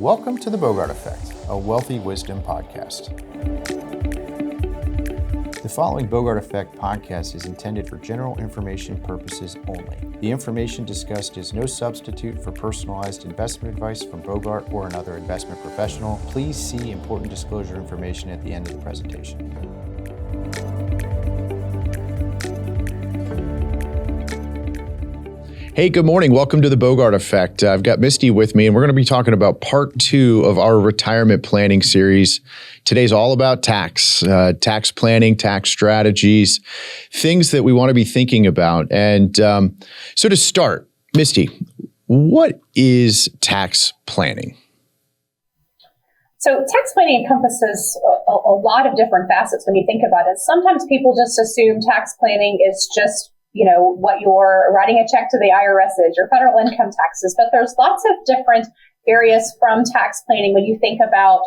Welcome to the BOGART Effect, a wealthy wisdom podcast. The following BOGART Effect podcast is intended for general information purposes only. The information discussed is no substitute for personalized investment advice from BOGART or another investment professional. Please see important disclosure information at the end of the presentation. Hey, good morning. Welcome to the BOGART Effect. I've got Misty with me, and we're going to be talking about part 2 of our retirement planning series. Today's all about tax planning, tax strategies, things that we want to be thinking about. And so to start, Misty, what is tax planning? So tax planning encompasses a lot of different facets when you think about it. Sometimes people just assume tax planning is just what you're writing a check to the IRS is, your federal income taxes. But there's lots of different areas from tax planning when you think about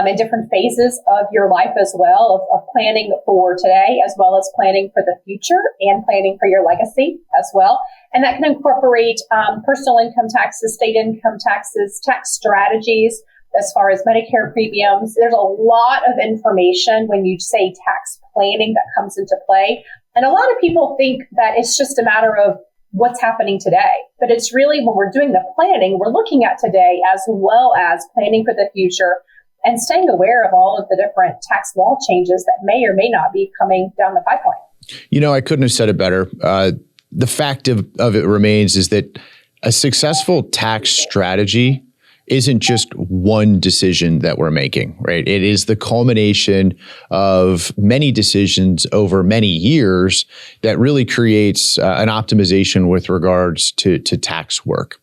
in different phases of your life as well, of planning for today, as well as planning for the future and planning for your legacy as well. And that can incorporate personal income taxes, state income taxes, tax strategies, as far as Medicare premiums. There's a lot of information when you say tax planning that comes into play. And a lot of people think that it's just a matter of what's happening today. But it's really when we're doing the planning, we're looking at today as well as planning for the future and staying aware of all of the different tax law changes that may or may not be coming down the pipeline. I couldn't have said it better. The fact of it remains is that a successful tax strategy isn't just one decision that we're making, right? It is the culmination of many decisions over many years that really creates an optimization with regards to tax work.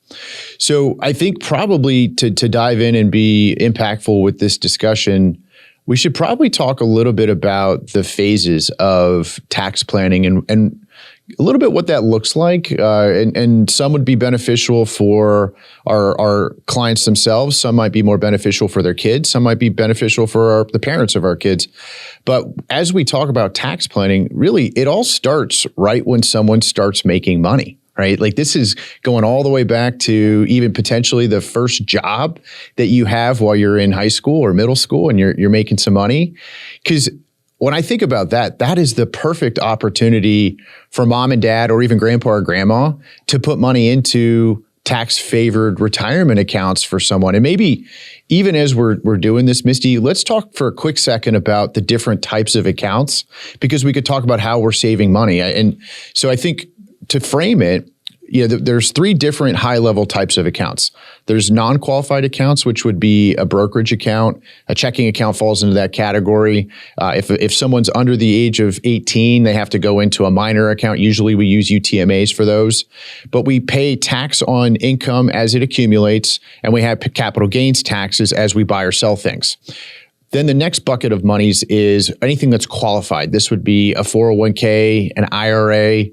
So I think probably to dive in and be impactful with this discussion, we should probably talk a little bit about the phases of tax planning and a little bit what that looks like, and some would be beneficial for our clients themselves. Some might be more beneficial for their kids. Some might be beneficial for the parents of our kids. But as we talk about tax planning, really, it all starts right when someone starts making money, right? Like this is going all the way back to even potentially the first job that you have while you're in high school or middle school and you're making some money. Because when I think about that, that is the perfect opportunity for mom and dad or even grandpa or grandma to put money into tax-favored retirement accounts for someone. And maybe even as we're doing this, Misty, let's talk for a quick second about the different types of accounts, because we could talk about how we're saving money. And so I think to frame it, there's 3 different high-level types of accounts. There's non-qualified accounts, which would be a brokerage account. A checking account falls into that category. If someone's under the age of 18, they have to go into a minor account. Usually we use UTMAs for those. But we pay tax on income as it accumulates, and we have capital gains taxes as we buy or sell things. Then the next bucket of monies is anything that's qualified. This would be a 401k, an IRA.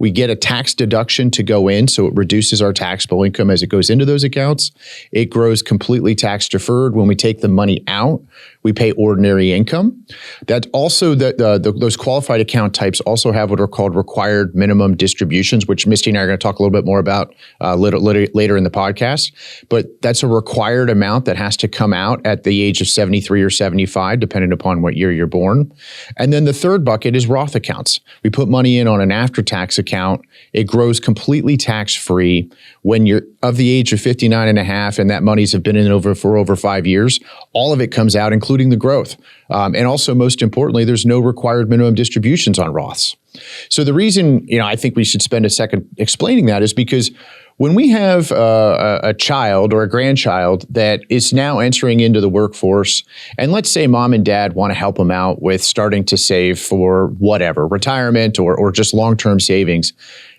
We get a tax deduction to go in, so it reduces our taxable income as it goes into those accounts. It grows completely tax deferred. When we take the money out, we pay ordinary income. That also, those qualified account types also have what are called required minimum distributions, which Misty and I are going to talk a little bit more about later in the podcast. But that's a required amount that has to come out at the age of 73 or 75, depending upon what year you're born. And then the third bucket is Roth accounts. We put money in on an after-tax account. It grows completely tax-free when you're of the age of 59 and a half, and that money's have been in for over 5 years. All of it comes out, including the growth. And also, most importantly, there's no required minimum distributions on Roths. So the reason, I think we should spend a second explaining that is because when we have a child or a grandchild that is now entering into the workforce, and let's say mom and dad want to help them out with starting to save for whatever, retirement or just long-term savings,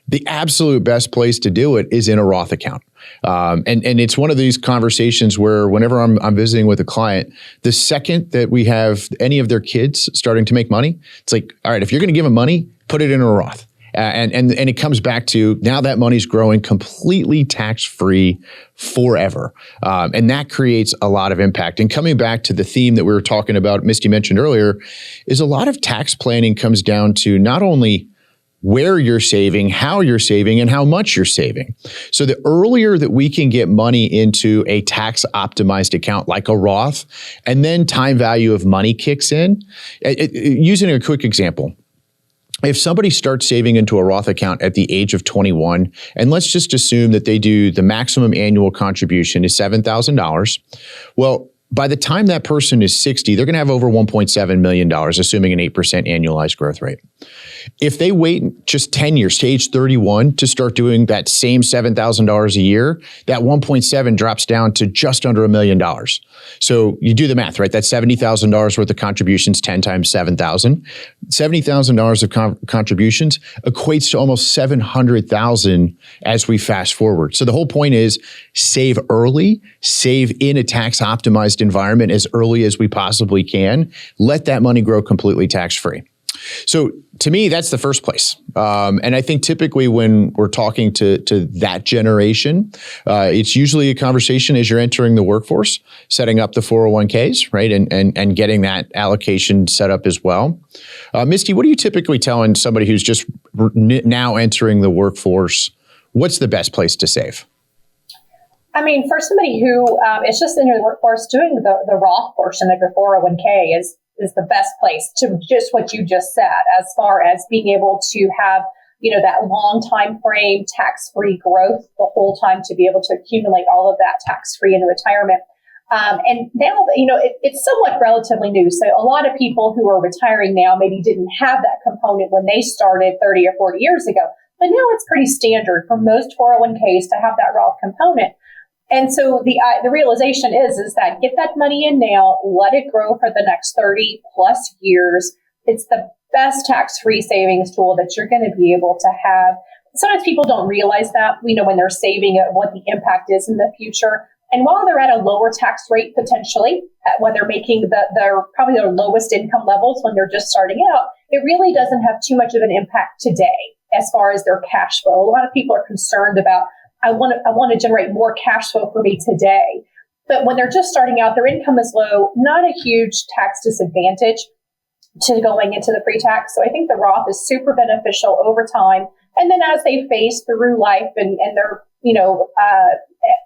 the absolute best place to do it is in a Roth account. And it's one of these conversations where whenever I'm visiting with a client, the second that we have any of their kids starting to make money, it's like, all right, if you're going to give them money, put it in a Roth. And it comes back to now that money's growing completely tax-free forever. And that creates a lot of impact. And coming back to the theme that we were talking about, Misty mentioned earlier, is a lot of tax planning comes down to not only where you're saving, how you're saving, and how much you're saving. So the earlier that we can get money into a tax optimized account like a Roth, and then time value of money kicks in, using a quick example. If somebody starts saving into a Roth account at the age of 21, and let's just assume that they do the maximum annual contribution is $7,000, well, by the time that person is 60, they're going to have over $1.7 million, assuming an 8% annualized growth rate. If they wait just 10 years to age 31 to start doing that same $7,000 a year, that 1.7 drops down to just under $1 million. So you do the math, right? That's $70,000 worth of contributions, 10 times 7,000. $70,000 of contributions equates to almost $700,000 as we fast forward. So the whole point is save early, save in a tax optimized environment as early as we possibly can. Let that money grow completely tax-free. So to me, that's the first place. And I think typically when we're talking to that generation, it's usually a conversation as you're entering the workforce, setting up the 401ks, right? And getting that allocation set up as well. Misty, what are you typically telling somebody who's just now entering the workforce? What's the best place to save? I mean, for somebody who is just in your workforce, doing the Roth portion of your 401k is the best place to just what you just said, as far as being able to have, that long time frame, tax-free growth the whole time to be able to accumulate all of that tax-free in retirement. And now, it's somewhat relatively new. So a lot of people who are retiring now maybe didn't have that component when they started 30 or 40 years ago. But now it's pretty standard for most 401ks to have that Roth component. And so the realization is that get that money in now, let it grow for the next 30 plus years. It's the best tax-free savings tool that you're going to be able to have. Sometimes people don't realize that, when they're saving, what the impact is in the future. And while they're at a lower tax rate potentially, when they're making their probably their lowest income levels when they're just starting out, it really doesn't have too much of an impact today as far as their cash flow. A lot of people are concerned about, I want to generate more cash flow for me today. But when they're just starting out, their income is low, not a huge tax disadvantage to going into the pre-tax. So I think the Roth is super beneficial over time. And then as they phase through life and their,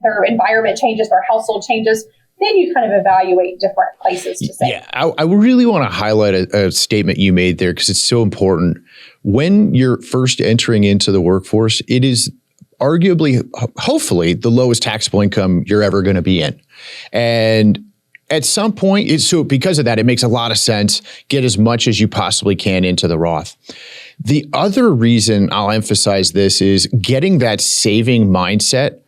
their environment changes, their household changes, then you kind of evaluate different places to save. Yeah, I really want to highlight a statement you made there because it's so important. When you're first entering into the workforce, it is arguably, hopefully, the lowest taxable income you're ever going to be in. And at some point, so because of that, it makes a lot of sense. Get as much as you possibly can into the Roth. The other reason I'll emphasize this is getting that saving mindset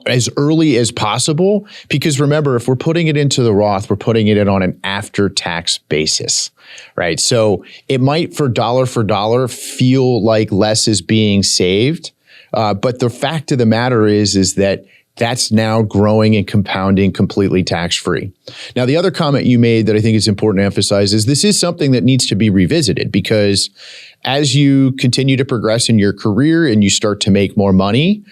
as early as possible. Because remember, if we're putting it into the Roth, we're putting it in on an after-tax basis, right? So it might, for dollar, feel like less is being saved. But the fact of the matter is that that's now growing and compounding completely tax-free. Now, the other comment you made that I think is important to emphasize is this is something that needs to be revisited because as you continue to progress in your career and you start to make more money,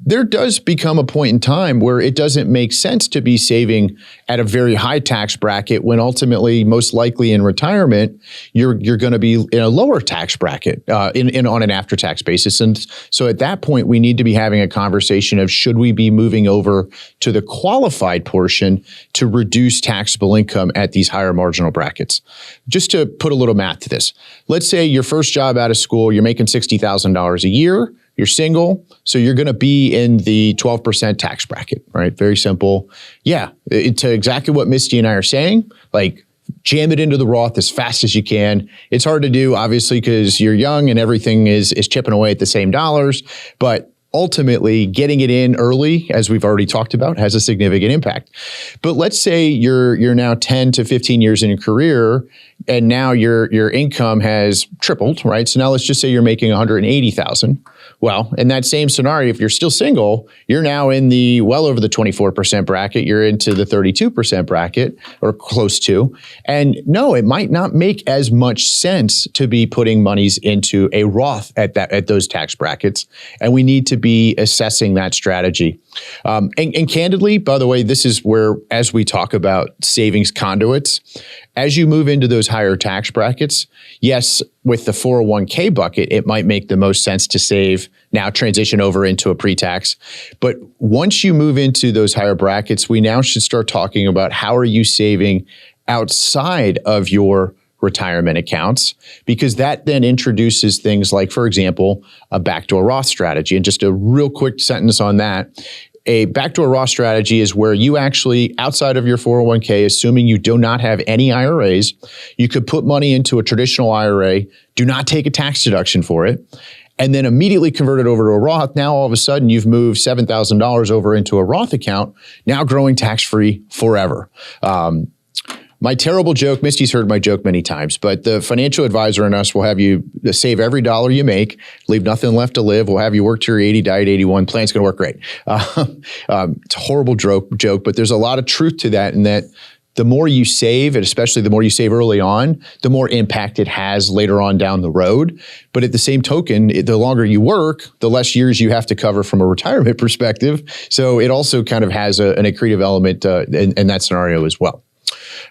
there does become a point in time where it doesn't make sense to be saving at a very high tax bracket when ultimately, most likely in retirement, you're going to be in a lower tax bracket on an after-tax basis. And so at that point, we need to be having a conversation of should we be moving over to the qualified portion to reduce taxable income at these higher marginal brackets. Just to put a little math to this, let's say your first job out of school, you're making $60,000 a year. You're single, so you're going to be in the 12% tax bracket, right? Very simple. Yeah, to exactly what Misty and I are saying, like jam it into the Roth as fast as you can. It's hard to do, obviously, because you're young and everything is chipping away at the same dollars. But ultimately, getting it in early, as we've already talked about, has a significant impact. But let's say you're now 10 to 15 years in your career, and now your income has tripled, right? So now let's just say you're making $180,000. Well, in that same scenario, if you're still single, you're now in the well over the 24% bracket. You're into the 32% bracket or close to. And no, it might not make as much sense to be putting monies into a Roth at those tax brackets. And we need to be assessing that strategy. And candidly, by the way, this is where, as we talk about savings conduits, as you move into those higher tax brackets, yes, with the 401k bucket, it might make the most sense to save now, transition over into a pre-tax. But once you move into those higher brackets, we now should start talking about how are you saving outside of your retirement accounts, because that then introduces things like, for example, a backdoor Roth strategy. And just a real quick sentence on that. A backdoor Roth strategy is where you actually, outside of your 401k, assuming you do not have any IRAs, you could put money into a traditional IRA, do not take a tax deduction for it, and then immediately convert it over to a Roth. Now, all of a sudden, you've moved $7,000 over into a Roth account, now growing tax-free forever. My terrible joke, Misty's heard my joke many times, but the financial advisor and us will have you save every dollar you make, leave nothing left to live. We'll have you work to your 80, die at 81. Plan's going to work great. It's a horrible joke, but there's a lot of truth to that, in that the more you save, and especially the more you save early on, the more impact it has later on down the road. But at the same token, the longer you work, the less years you have to cover from a retirement perspective. So it also kind of has an accretive element in that scenario as well.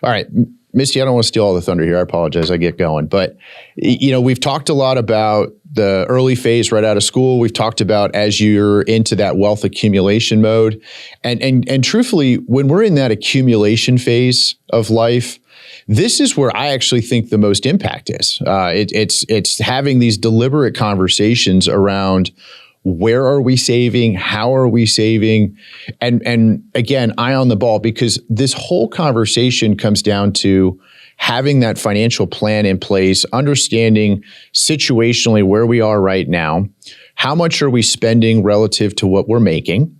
All right, Misty, I don't want to steal all the thunder here. I apologize. I get going. But, we've talked a lot about the early phase right out of school. We've talked about as you're into that wealth accumulation mode. And truthfully, when we're in that accumulation phase of life, this is where I actually think the most impact is. It's having these deliberate conversations around, where are we saving? How are we saving? And again, eye on the ball, because this whole conversation comes down to having that financial plan in place, understanding situationally where we are right now, how much are we spending relative to what we're making?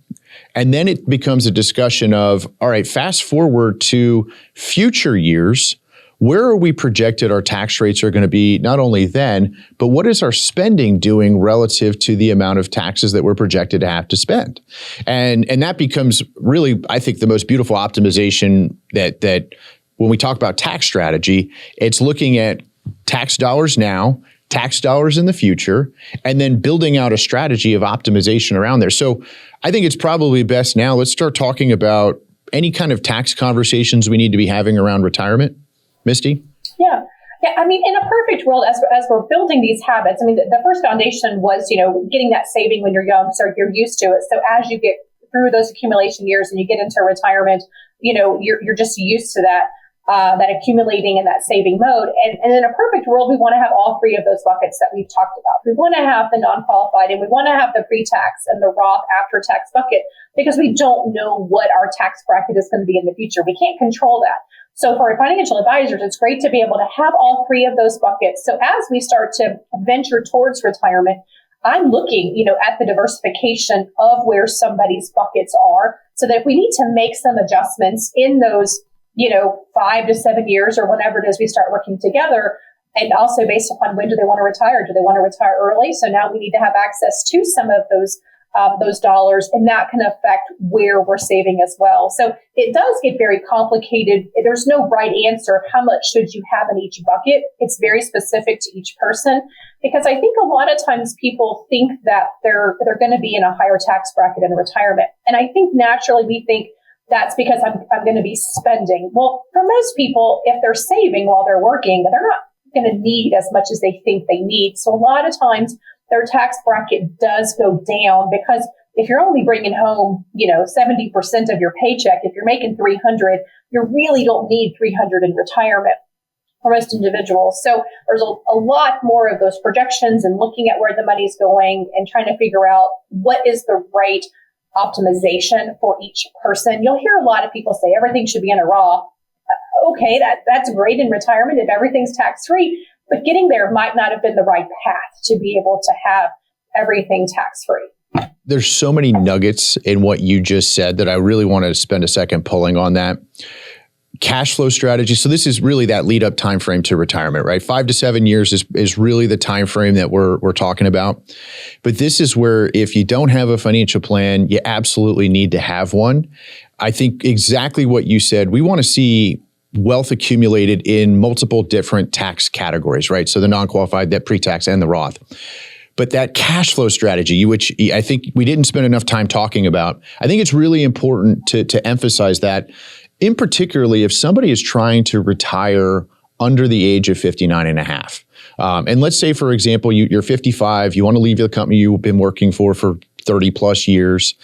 And then it becomes a discussion of, all right, fast forward to future years. Where are we projected our tax rates are going to be not only then, but what is our spending doing relative to the amount of taxes that we're projected to have to spend? And that becomes really, I think, the most beautiful optimization that when we talk about tax strategy, it's looking at tax dollars now, tax dollars in the future, and then building out a strategy of optimization around there. So I think it's probably best now, let's start talking about any kind of tax conversations we need to be having around retirement. Misty? Yeah. I mean, in a perfect world, as we're building these habits, I mean, the first foundation was, getting that saving when you're young, so you're used to it. So as you get through those accumulation years and you get into retirement, you're just used to that accumulating and that saving mode. And in a perfect world, we want to have all three of those buckets that we've talked about. We want to have the non-qualified, and we want to have the pre-tax and the Roth after-tax bucket, because we don't know what our tax bracket is going to be in the future. We can't control that. So for our financial advisors, it's great to be able to have all three of those buckets. So as we start to venture towards retirement, I'm looking, at the diversification of where somebody's buckets are, so that if we need to make some adjustments in those, 5 to 7 years or whenever it is we start working together, and also based upon when do they want to retire? Do they want to retire early? So now we need to have access to some of those dollars, and that can affect where we're saving as well. So it does get very complicated. There's no right answer. How much should you have in each bucket? It's very specific to each person, because I think a lot of times people think that they're going to be in a higher tax bracket in retirement. And I think naturally we think that's because I'm going to be spending. Well, for most people, if they're saving while they're working, they're not going to need as much as they think they need. So a lot of times their tax bracket does go down, because if you're only bringing home, 70% of your paycheck, if you're making 300, you really don't need 300 in retirement for most individuals. So there's a lot more of those projections and looking at where the money's going and trying to figure out what is the right optimization for each person. You'll hear a lot of people say everything should be in a Roth. Okay, that's great in retirement if everything's tax-free. But getting there might not have been the right path to be able to have everything tax-free. There's so many nuggets in what you just said that I really want to spend a second pulling on that. Cash flow strategy. So this is really that lead up time frame to retirement, right? 5 to 7 years is really the time frame that we're talking about. But this is where if you don't have a financial plan, you absolutely need to have one. I think exactly what you said. We want to see wealth accumulated in multiple different tax categories, right? So the non-qualified, that pre-tax, and the Roth. But that cash flow strategy, which I think we didn't spend enough time talking about, I think it's really important to emphasize that, in particularly if somebody is trying to retire under the age of 59 and a half. And let's say, for example, you're 55, you want to leave the company you've been working for 30 plus years.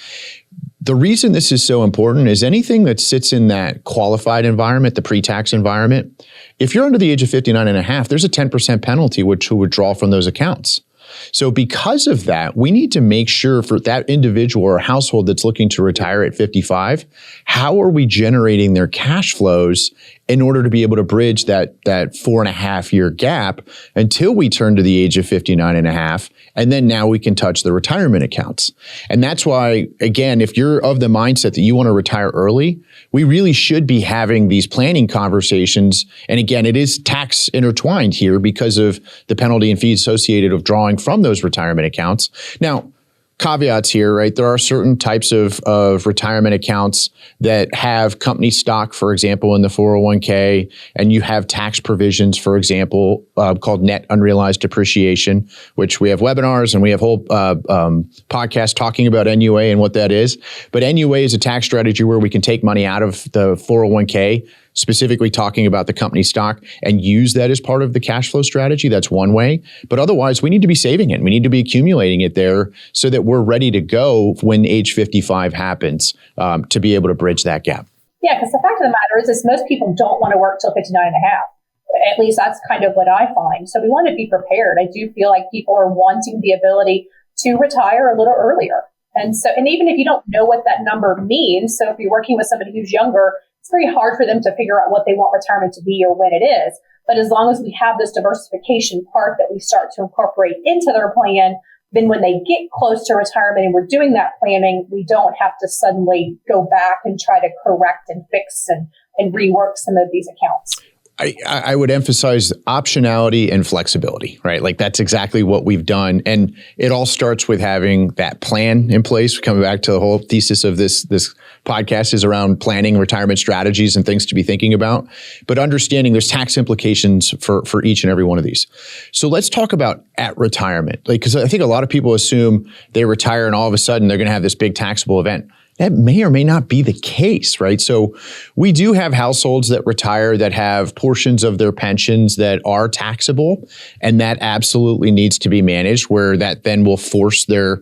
The reason this is so important is anything that sits in that qualified environment, the pre-tax environment, if you're under the age of 59 and a half, there's a 10% penalty which will withdraw from those accounts. So because of that, we need to make sure for that individual or household that's looking to retire at 55, how are we generating their cash flows in order to be able to bridge that 4.5 year gap until we turn to the age of 59 and a half. And then now we can touch the retirement accounts. And that's why, again, if you're of the mindset that you want to retire early, we really should be having these planning conversations. And again, it is tax intertwined here because of the penalty and fees associated with drawing from those retirement accounts. Now, caveats here, right? There are certain types of retirement accounts that have company stock, for example, in the 401k, and you have tax provisions, for example, called net unrealized depreciation, which we have webinars and we have whole podcasts talking about NUA and what that is. But NUA is a tax strategy where we can take money out of the 401k, specifically talking about the company stock, and use that as part of the cash flow strategy. That's one way. But otherwise, we need to be saving it. We need to be accumulating it there so that we're ready to go when age 55 happens to be able to bridge that gap. Yeah, because the fact of the matter is most people don't want to work till 59 and a half. At least that's kind of what I find. So we want to be prepared. I do feel like people are wanting the ability to retire a little earlier. And even if you don't know what that number means, so if you're working with somebody who's younger, it's very hard for them to figure out what they want retirement to be or when it is. But as long as we have this diversification part that we start to incorporate into their plan, then when they get close to retirement and we're doing that planning, we don't have to suddenly go back and try to correct and fix and rework some of these accounts. I would emphasize optionality and flexibility, right? Like that's exactly what we've done. And it all starts with having that plan in place. Coming back to the whole thesis of this podcast is around planning retirement strategies and things to be thinking about, but understanding there's tax implications for each and every one of these. So let's talk about at retirement, because I think a lot of people assume they retire and all of a sudden they're going to have this big taxable event. That may or may not be the case, right? So we do have households that retire that have portions of their pensions that are taxable, and that absolutely needs to be managed, where that then will force their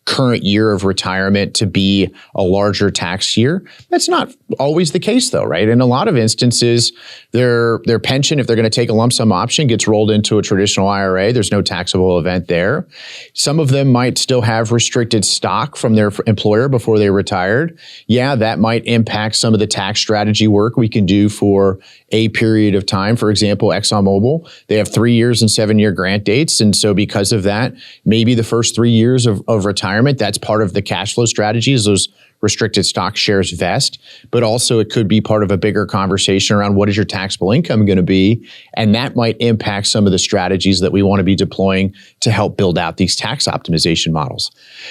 current year of retirement to be a larger tax year. That's not always the case though, right? In a lot of instances, their pension, if they're going to take a lump sum option, gets rolled into a traditional IRA. There's no taxable event there. Some of them might still have restricted stock from their employer before they retired. Yeah, that might impact some of the tax strategy work we can do for a period of time. For example, ExxonMobil, they have 3 years and 7 year grant dates. And so because of that, maybe the first 3 years of retirement, that's part of the cash flow strategy is those restricted stock shares vest, but also it could be part of a bigger conversation around what is your taxable income going to be? And that might impact some of the strategies that we want to be deploying to help build out these tax optimization models.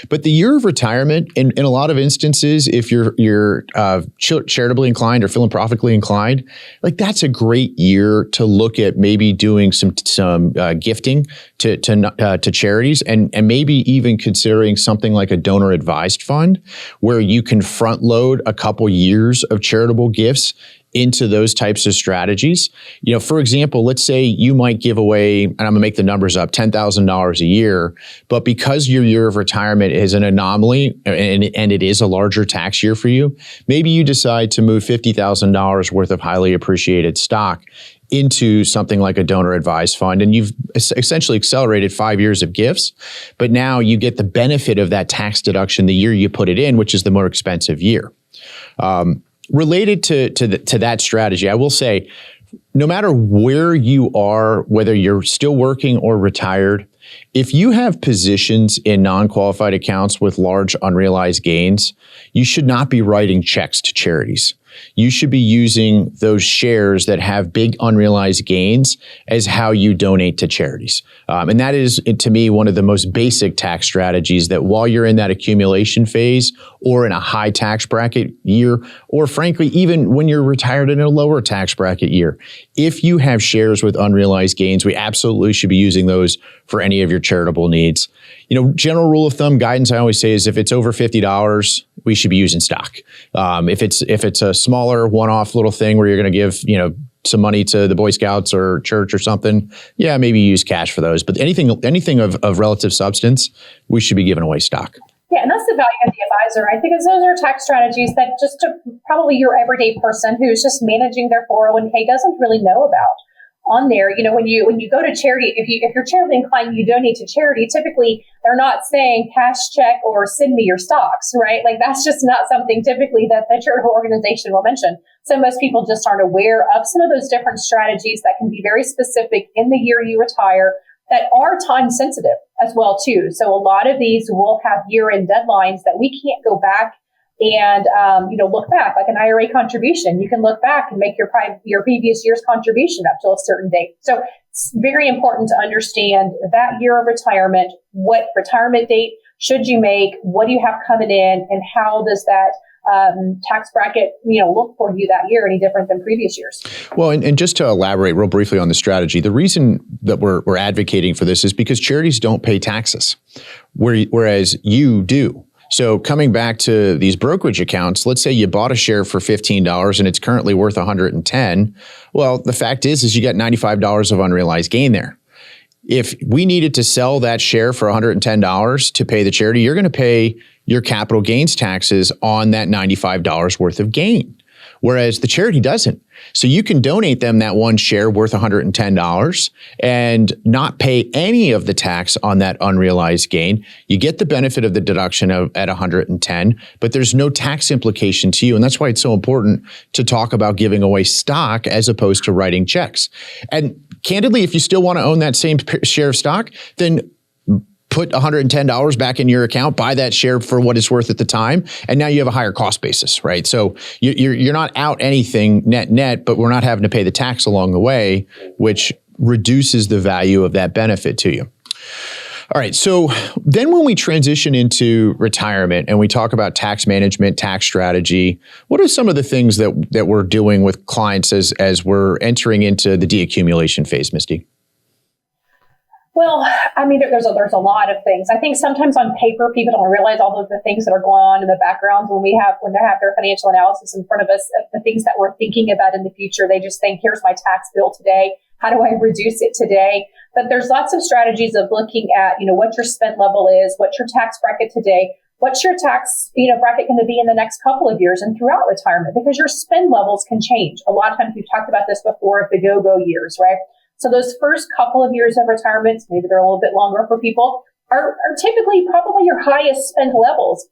But the year of retirement, in a lot of instances, if you're charitably inclined or philanthropically inclined, like that's a great year to look at maybe doing some gifting to charities and maybe even considering something like a donor advised fund where you can front load a couple years of charitable gifts into those types of strategies. You know, for example, let's say you might give away, and I'm gonna make the numbers up, $10,000 a year, but because your year of retirement is an anomaly and it is a larger tax year for you, maybe you decide to move $50,000 worth of highly appreciated stock into something like a donor advised fund. And you've essentially accelerated 5 years of gifts, but now you get the benefit of that tax deduction the year you put it in, which is the more expensive year. Related to that strategy, I will say, no matter where you are, whether you're still working or retired, if you have positions in non-qualified accounts with large unrealized gains, you should not be writing checks to charities. you should be using those shares that have big unrealized gains as how you donate to charities. And that is, to me, one of the most basic tax strategies, that while you're in that accumulation phase or in a high tax bracket year, or frankly, even when you're retired in a lower tax bracket year, if you have shares with unrealized gains, we absolutely should be using those for any of your charitable needs. General rule of thumb guidance I always say is if it's over $50, we should be using stock. If it's a smaller one-off little thing where you're going to give, some money to the Boy Scouts or church or something, yeah, maybe use cash for those. But anything of relative substance, we should be giving away stock. Yeah, and that's the value of the advisor, right? Because those are tax strategies that probably your everyday person who's just managing their 401k doesn't really know about. On there, when you go to charity, if you're charitably inclined, you donate to charity, typically they're not saying cash check or send me your stocks, right? Like that's just not something typically that the charitable organization will mention. So most people just aren't aware of some of those different strategies that can be very specific in the year you retire, that are time sensitive as well too. So a lot of these will have year-end deadlines that we can't go back and look back, like an IRA contribution. You can look back and make your previous year's contribution up till a certain date. So it's very important to understand that year of retirement. What retirement date should you make? What do you have coming in? And how does that tax bracket, look for you that year any different than previous years? Well, and just to elaborate real briefly on the strategy, the reason that we're advocating for this is because charities don't pay taxes, whereas you do. So coming back to these brokerage accounts, let's say you bought a share for $15 and it's currently worth $110. Well, the fact is you got $95 of unrealized gain there. If we needed to sell that share for $110 to pay the charity, you're going to pay your capital gains taxes on that $95 worth of gain, whereas the charity doesn't. So you can donate them that one share worth $110 and not pay any of the tax on that unrealized gain. You get the benefit of the deduction at $110, but there's no tax implication to you. And that's why it's so important to talk about giving away stock as opposed to writing checks. And candidly, if you still want to own that same share of stock, then put $110 back in your account, buy that share for what it's worth at the time, and now you have a higher cost basis, right? So you're not out anything net, but we're not having to pay the tax along the way, which reduces the value of that benefit to you. All right, so then when we transition into retirement and we talk about tax management, tax strategy, what are some of the things that we're doing with clients as we're entering into the deaccumulation phase, Misty? Well, I mean, there's a lot of things. I think sometimes on paper, people don't realize all of the things that are going on in the background when they have their financial analysis in front of us, the things that we're thinking about in the future. They just think, here's my tax bill today. How do I reduce it today? But there's lots of strategies of looking at, what your spend level is, what's your tax bracket today, what's your tax, bracket going to be in the next couple of years and throughout retirement, because your spend levels can change. A lot of times we've talked about this before of the go-go years, right? So those first couple of years of retirement, maybe they're a little bit longer for people, are typically probably your highest spend levels.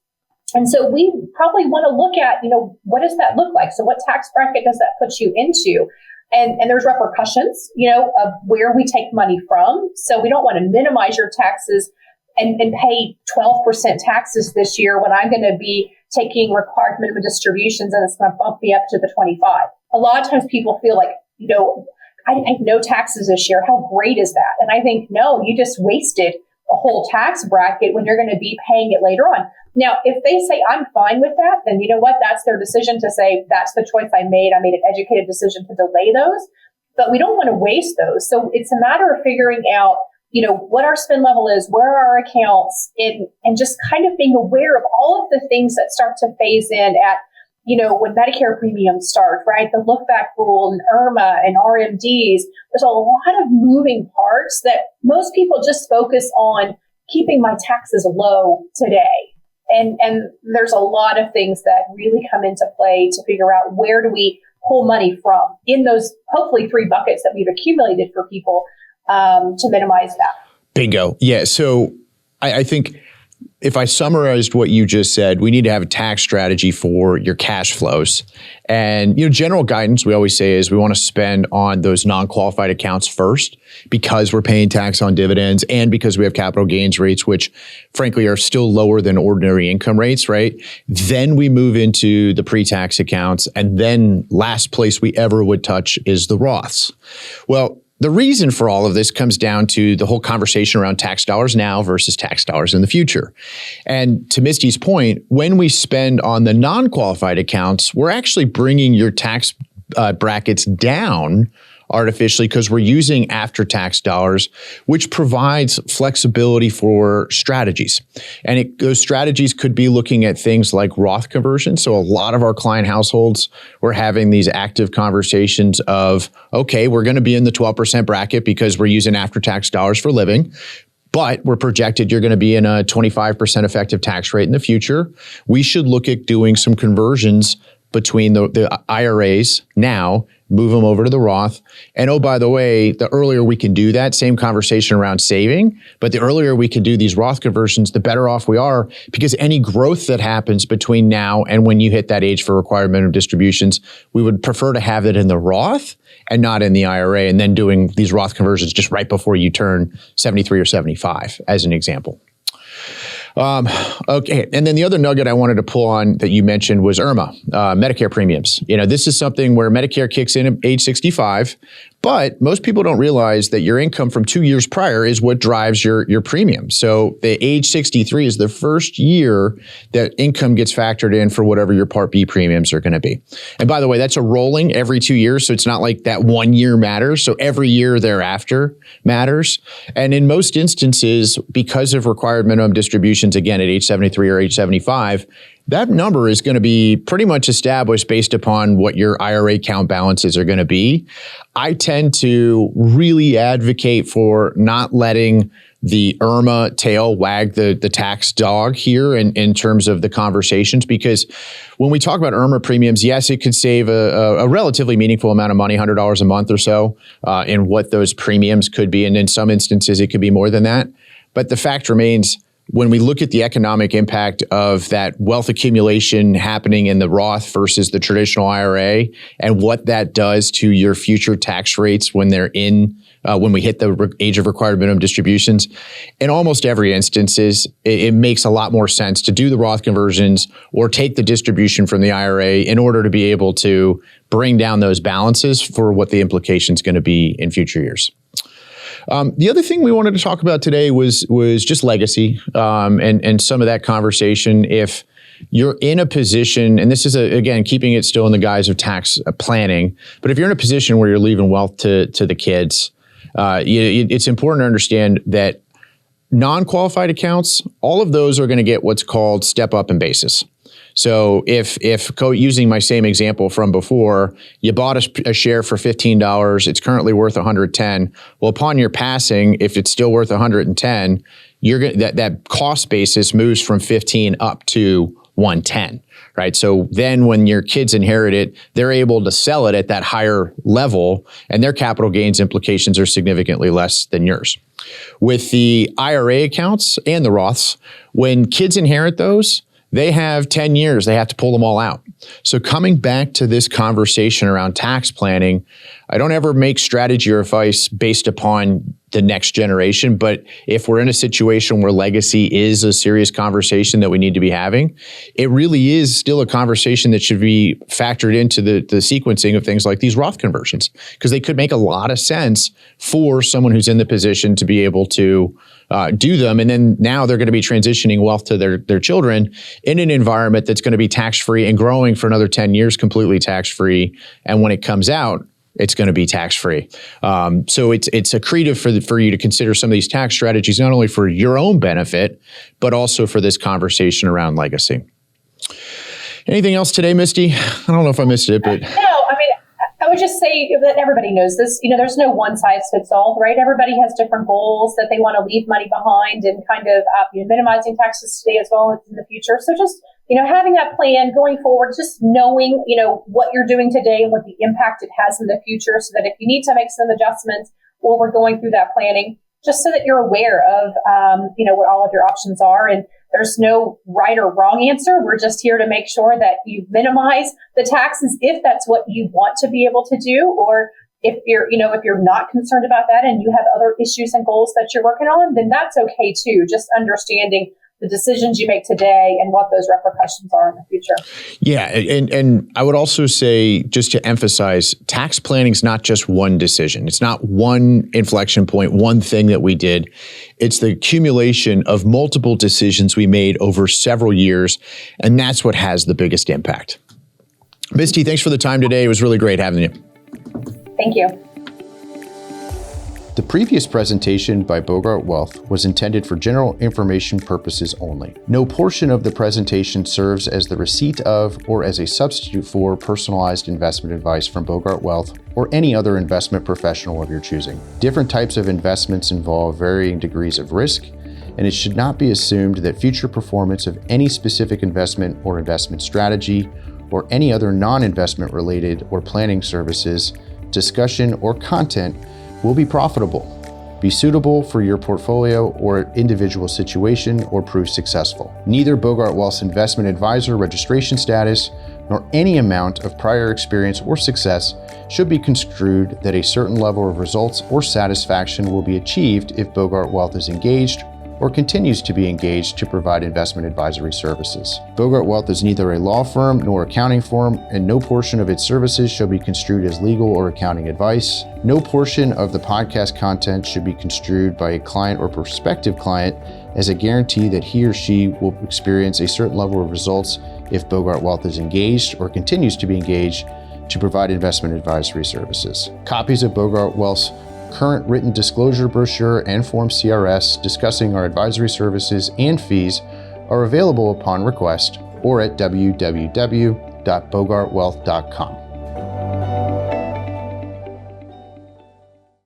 And so we probably want to look at, what does that look like? So what tax bracket does that put you into? And there's repercussions, of where we take money from. So we don't want to minimize your taxes and pay 12% taxes this year when I'm going to be taking required minimum distributions and it's going to bump me up to the 25. A lot of times people feel like, I paid no taxes this year. How great is that? And I think, no, you just wasted a whole tax bracket when you're going to be paying it later on. Now, if they say, I'm fine with that, then you know what? That's their decision to say, that's the choice I made. I made an educated decision to delay those, but we don't want to waste those. So it's a matter of figuring out, what our spend level is, where are our accounts, and just kind of being aware of all of the things that start to phase in at, when Medicare premiums start, right? The look back rule and IRMA and RMDs, there's a lot of moving parts that most people just focus on keeping my taxes low today. And there's a lot of things that really come into play to figure out where do we pull money from in those hopefully 3 buckets that we've accumulated for people to minimize that. Bingo. Yeah. So I think if I summarized what you just said, we need to have a tax strategy for your cash flows. And, general guidance we always say is we want to spend on those non-qualified accounts first because we're paying tax on dividends and because we have capital gains rates, which frankly are still lower than ordinary income rates, right? Then we move into the pre-tax accounts. And then last place we ever would touch is the Roths. Well, the reason for all of this comes down to the whole conversation around tax dollars now versus tax dollars in the future. And to Misty's point, when we spend on the non-qualified accounts, we're actually bringing your tax brackets down artificially because we're using after-tax dollars, which provides flexibility for strategies. And those strategies could be looking at things like Roth conversion. So a lot of our client households, we're having these active conversations of, okay, we're going to be in the 12% bracket because we're using after-tax dollars for living. But we're projected you're going to be in a 25% effective tax rate in the future. We should look at doing some conversions between the IRAs now, move them over to the Roth. And oh, by the way, the earlier we can do that, same conversation around saving, but the earlier we can do these Roth conversions, the better off we are, because any growth that happens between now and when you hit that age for required minimum distributions, we would prefer to have it in the Roth and not in the IRA, and then doing these Roth conversions just right before you turn 73 or 75, as an example. Okay. And then the other nugget I wanted to pull on that you mentioned was IRMA, Medicare premiums. This is something where Medicare kicks in at age 65, but most people don't realize that your income from 2 years prior is what drives your premium. So the age 63 is the first year that income gets factored in for whatever your Part B premiums are going to be. And by the way, that's a rolling every 2 years. So it's not like that 1 year matters. So every year thereafter matters. And in most instances, because of required minimum distributions, again, at age 73 or age 75, that number is going to be pretty much established based upon what your IRA account balances are going to be. I tend to really advocate for not letting the IRMA tail wag the tax dog here in terms of the conversations, because when we talk about IRMA premiums, yes, it could save a relatively meaningful amount of money, $100 a month or so, in what those premiums could be. And in some instances, it could be more than that. But the fact remains, when we look at the economic impact of that wealth accumulation happening in the Roth versus the traditional IRA and what that does to your future tax rates when they're when we hit the age of required minimum distributions, in almost every instance, it makes a lot more sense to do the Roth conversions or take the distribution from the IRA in order to be able to bring down those balances for what the implication is going to be in future years. The other thing we wanted to talk about today was just legacy and some of that conversation. If you're in a position, and this is, again, keeping it still in the guise of tax planning, but if you're in a position where you're leaving wealth to the kids, it's important to understand that non-qualified accounts, all of those are going to get what's called step up in basis. So if using my same example from before, you bought a share for $15, it's currently worth $110. Well, upon your passing, if it's still worth $110, that cost basis moves from 15 up to 110, right? So then when your kids inherit it, they're able to sell it at that higher level, and their capital gains implications are significantly less than yours. With the IRA accounts and the Roths, when kids inherit those, they have 10 years. They have to pull them all out. So coming back to this conversation around tax planning, I don't ever make strategy or advice based upon the next generation. But if we're in a situation where legacy is a serious conversation that we need to be having, it really is still a conversation that should be factored into the sequencing of things like these Roth conversions, because they could make a lot of sense for someone who's in the position to be able to do them. And then now they're going to be transitioning wealth to their children in an environment that's going to be tax-free and growing for another 10 years completely tax-free. And when it comes out, it's going to be tax-free. So it's accretive for you to consider some of these tax strategies, not only for your own benefit, but also for this conversation around legacy. Anything else today, Misty? I don't know if I missed it, but... I would just say that everybody knows this. There's no one size fits all, right? Everybody has different goals that they want to leave money behind and kind of minimizing taxes today as well as in the future. So just, having that plan going forward, just knowing, what you're doing today and what the impact it has in the future, so that if you need to make some adjustments while we're going through that planning, just so that you're aware of, what all of your options are. And There's no right or wrong answer. We're just here to make sure that you minimize the taxes if that's what you want to be able to do, or if you're not concerned about that and you have other issues and goals that you're working on, then that's okay too. Just understanding the decisions you make today and what those repercussions are in the future. Yeah, and I would also say, just to emphasize, tax planning is not just one decision. It's not one inflection point, one thing that we did. It's the accumulation of multiple decisions we made over several years, and that's what has the biggest impact. Misty, thanks for the time today. It was really great having you. Thank you. The previous presentation by Bogart Wealth was intended for general information purposes only. No portion of the presentation serves as the receipt of or as a substitute for personalized investment advice from Bogart Wealth or any other investment professional of your choosing. Different types of investments involve varying degrees of risk, and it should not be assumed that future performance of any specific investment or investment strategy or any other non-investment related or planning services, discussion, or content will be profitable, be suitable for your portfolio or individual situation, or prove successful. Neither Bogart Wealth's investment advisor registration status nor any amount of prior experience or success should be construed that a certain level of results or satisfaction will be achieved if Bogart Wealth is engaged or continues to be engaged to provide investment advisory services. Bogart Wealth is neither a law firm nor accounting firm, and no portion of its services shall be construed as legal or accounting advice. No portion of the podcast content should be construed by a client or prospective client as a guarantee that he or she will experience a certain level of results if Bogart Wealth is engaged or continues to be engaged to provide investment advisory services. Copies of Bogart Wealth's current written disclosure brochure and Form CRS discussing our advisory services and fees are available upon request or at www.bogartwealth.com.